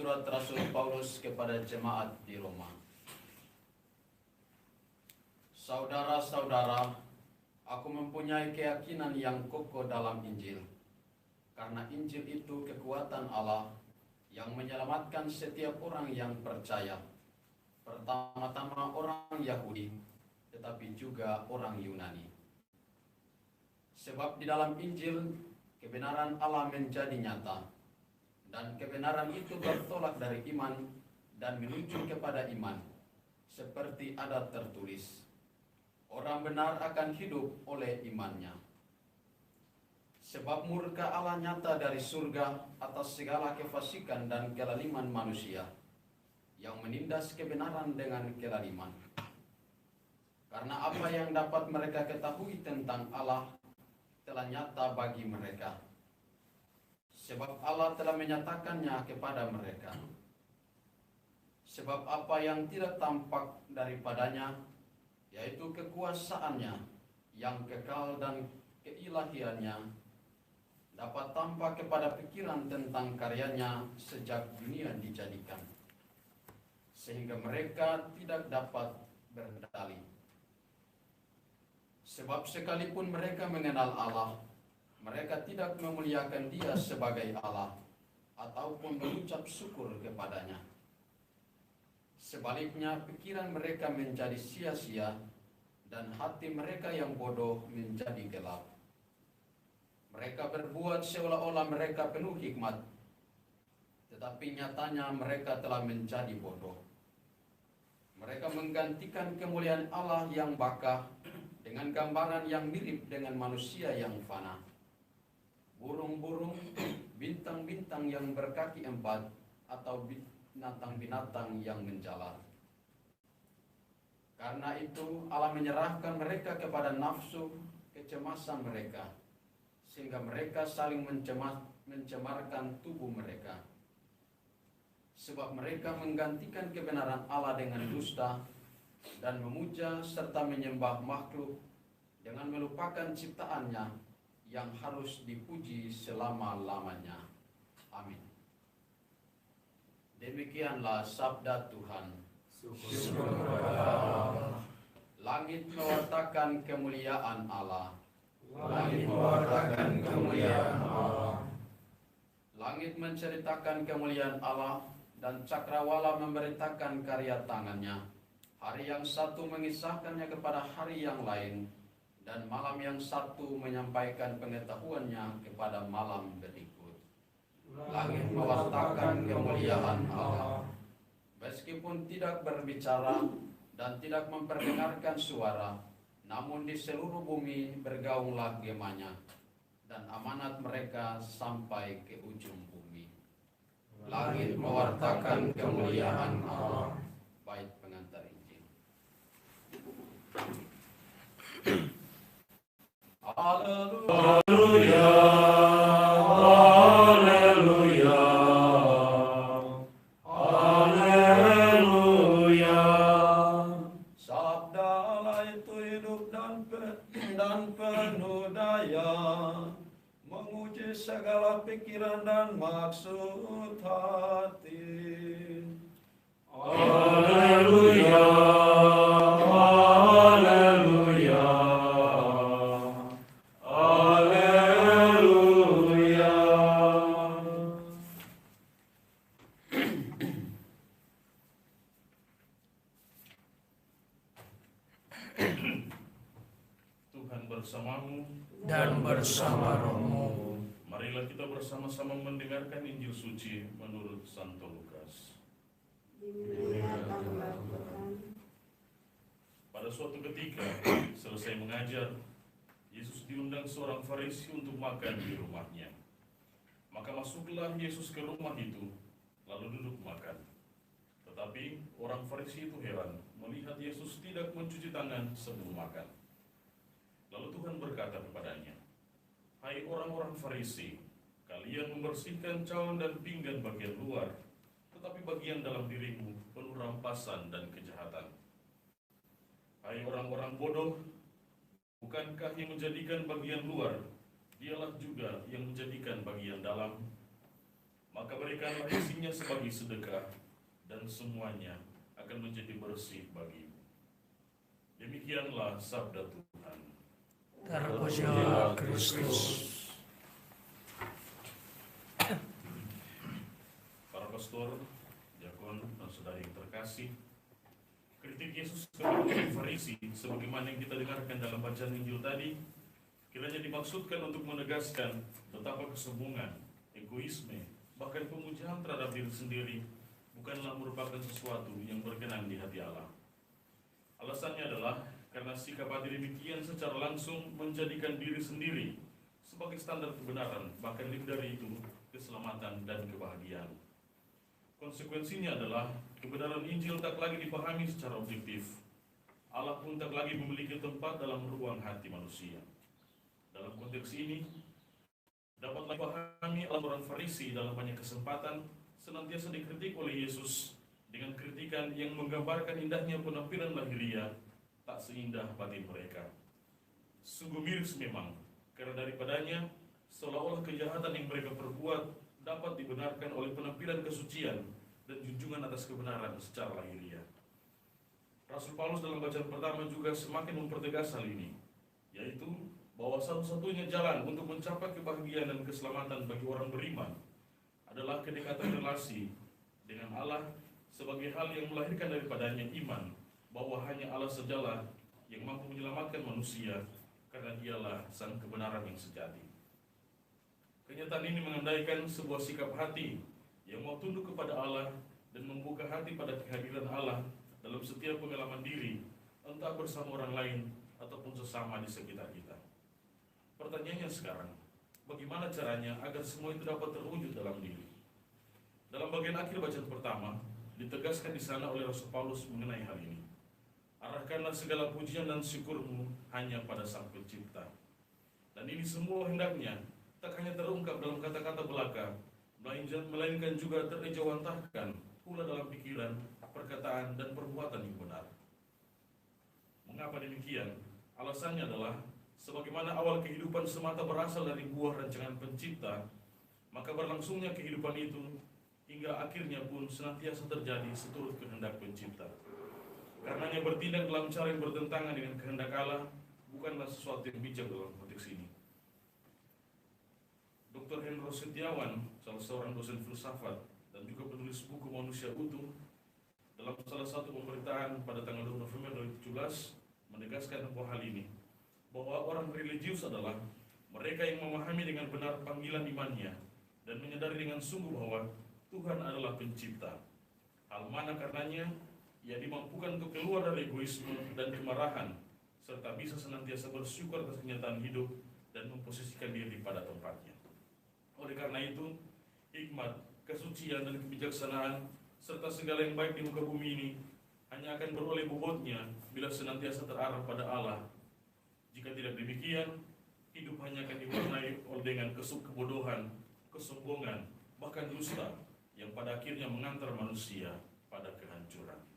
surat Rasul Paulus kepada jemaat di Roma. Saudara-saudara, aku mempunyai keyakinan yang kokoh dalam Injil. Karena Injil itu kekuatan Allah yang menyelamatkan setiap orang yang percaya. Pertama-tama orang Yahudi, tetapi juga orang Yunani. Sebab di dalam Injil, kebenaran Allah menjadi nyata. Dan kebenaran itu bertolak dari iman dan menuju kepada iman. Seperti ada tertulis, orang benar akan hidup oleh imannya. Sebab murka Allah nyata dari surga atas segala kefasikan dan kelaliman manusia, yang menindas kebenaran dengan kelaliman. Karena apa yang dapat mereka ketahui tentang Allah telah nyata bagi mereka. Sebab Allah telah menyatakannya kepada mereka. Sebab apa yang tidak tampak daripadanya, yaitu kekuasaannya yang kekal dan keilahiannya, dapat tampak kepada pikiran tentang karyanya sejak dunia dijadikan. Sehingga mereka tidak dapat berdalih. Sebab sekalipun mereka mengenal Allah, mereka tidak memuliakan Dia sebagai Allah ataupun mengucap syukur kepadanya. Sebaliknya, pikiran mereka menjadi sia-sia dan hati mereka yang bodoh menjadi gelap. Mereka berbuat seolah-olah mereka penuh hikmat, tetapi nyatanya mereka telah menjadi bodoh. Mereka menggantikan kemuliaan Allah yang bakah dengan gambaran yang mirip dengan manusia yang fana. Burung-burung, bintang-bintang yang berkaki 4, atau binatang-binatang yang menjalar. Karena itu Allah menyerahkan mereka kepada nafsu kecemasan mereka, sehingga mereka saling mencemarkan tubuh mereka. Sebab mereka menggantikan kebenaran Allah dengan dusta, dan memuja serta menyembah makhluk dengan melupakan ciptaannya yang harus dipuji selama-lamanya. Amin. Demikianlah sabda Tuhan. Syukur kepada Allah. Langit mewartakan kemuliaan Allah. Langit mewartakan kemuliaan Allah. Langit menceritakan kemuliaan Allah, dan cakrawala memberitakan karya tangannya. Hari yang satu mengisahkannya kepada hari yang lain, dan malam yang satu menyampaikan pengetahuannya kepada malam berikut. Langit mewartakan kemuliaan Allah. Meskipun tidak berbicara dan tidak memperdengarkan suara, namun di seluruh bumi bergaunglah gemanya, dan amanat mereka sampai ke ujung bumi. Langit mewartakan kemuliaan Allah. Bait pengantar Injil. Haleluya, haleluya, haleluya. Sabda Allah itu hidup dan penuh daya, menguji segala pikiran dan maksud hati. Haleluya, haleluya, haleluya. Tuhan bersamamu Dan bersama rohmu. Marilah kita bersama-sama mendengarkan Injil suci menurut Santo Lukas. Pada suatu ketika, selesai mengajar, Yesus diundang seorang Farisi untuk makan di rumahnya. Maka masuklah Yesus ke rumah itu, lalu duduk makan. Tetapi orang Farisi itu heran melihat Yesus tidak mencuci tangan sebelum makan. Lalu Tuhan berkata kepadanya, "Hai orang-orang Farisi, kalian membersihkan cawan dan pinggan bagian luar, tetapi bagian dalam dirimu penuh rampasan dan kejahatan. Hai orang-orang bodoh, bukankah yang menjadikan bagian luar, dialah juga yang menjadikan bagian dalam? maka berikanlah isinya sebagai sedekah, dan semuanya akan menjadi bersih bagimu. Demikianlah sabda Tuhan. Terpujilah Kristus. Para pastor, diakon, dan saudara yang terkasih, kritik Yesus kepada orang Farisi sebagaimana yang kita dengarkan dalam bacaan Injil tadi, kiranya dimaksudkan untuk menegaskan betapa kesombongan, egoisme, bahkan pemujaan terhadap diri sendiri bukanlah merupakan sesuatu yang berkenan di hati Allah. Alasannya adalah karena sikap hati demikian secara langsung menjadikan diri sendiri sebagai standar kebenaran, bahkan lebih dari itu, keselamatan dan kebahagiaan. Konsekuensinya adalah kebenaran Injil tak lagi dipahami secara objektif. Allah pun tak lagi memiliki tempat dalam ruang hati manusia. Dalam konteks ini, dapatlah dipahami orang Farisi dalam banyak kesempatan senantiasa dikritik oleh Yesus dengan kritikan yang menggambarkan indahnya penampilan lahiriah, tak seindah batin mereka. Sungguh miris memang, karena daripadanya seolah-olah kejahatan yang mereka perbuat dapat dibenarkan oleh penampilan kesucian dan junjungan atas kebenaran secara lahiriah. Rasul Paulus dalam bacaan pertama juga semakin mempertegas hal ini, yaitu bahwa satu-satunya jalan untuk mencapai kebahagiaan dan keselamatan bagi orang beriman adalah kedekatan relasi dengan Allah sebagai hal yang melahirkan daripadanya iman bahwa hanya Allah sajalah yang mampu menyelamatkan manusia karena dialah sang kebenaran yang sejati. Kenyataan ini mengandaikan sebuah sikap hati yang mau tunduk kepada Allah dan membuka hati pada kehadiran Allah dalam setiap pengalaman diri, entah bersama orang lain ataupun sesama di sekitar kita. Pertanyaannya sekarang, bagaimana caranya agar semua itu dapat terwujud dalam diri? Dalam bagian akhir bacaan pertama, ditegaskan di sana oleh Rasul Paulus mengenai hal ini. Arahkanlah segala pujian dan syukurmu hanya pada Sang Pencipta. Dan ini semua hendaknya tak hanya terungkap dalam kata-kata belaka, melainkan juga terejawantahkan pula dalam pikiran, perkataan, dan perbuatan yang benar. Mengapa demikian? Alasannya adalah sebagaimana awal kehidupan semata berasal dari buah rancangan Pencipta, maka berlangsungnya kehidupan itu hingga akhirnya pun senantiasa terjadi seturut kehendak Pencipta. Karenanya bertindak dalam cara yang bertentangan dengan kehendak Allah bukanlah sesuatu yang bijak dalam konteks ini. Dr. Hendro Setiawan, salah seorang dosen filsafat dan juga penulis buku Manusia Utuh, dalam salah satu pemberitaan pada tanggal 2 November 2017 menegaskan bahwa hal ini, bahwa orang religius adalah mereka yang memahami dengan benar panggilan imannya dan menyadari dengan sungguh bahwa Tuhan adalah pencipta. Hal mana karenanya ia dimampukan untuk keluar dari egoisme dan kemarahan, serta bisa senantiasa bersyukur atas kenyataan hidup dan memposisikan diri pada tempatnya. Oleh karena itu, hikmat, kesucian, dan kebijaksanaan, serta segala yang baik di muka bumi ini hanya akan beroleh bobotnya bila senantiasa terarah pada Allah. Jika tidak demikian, hidup hanya akan diwarnai dengan kebodohan, kesombongan, bahkan dusta yang pada akhirnya mengantar manusia pada kehancuran.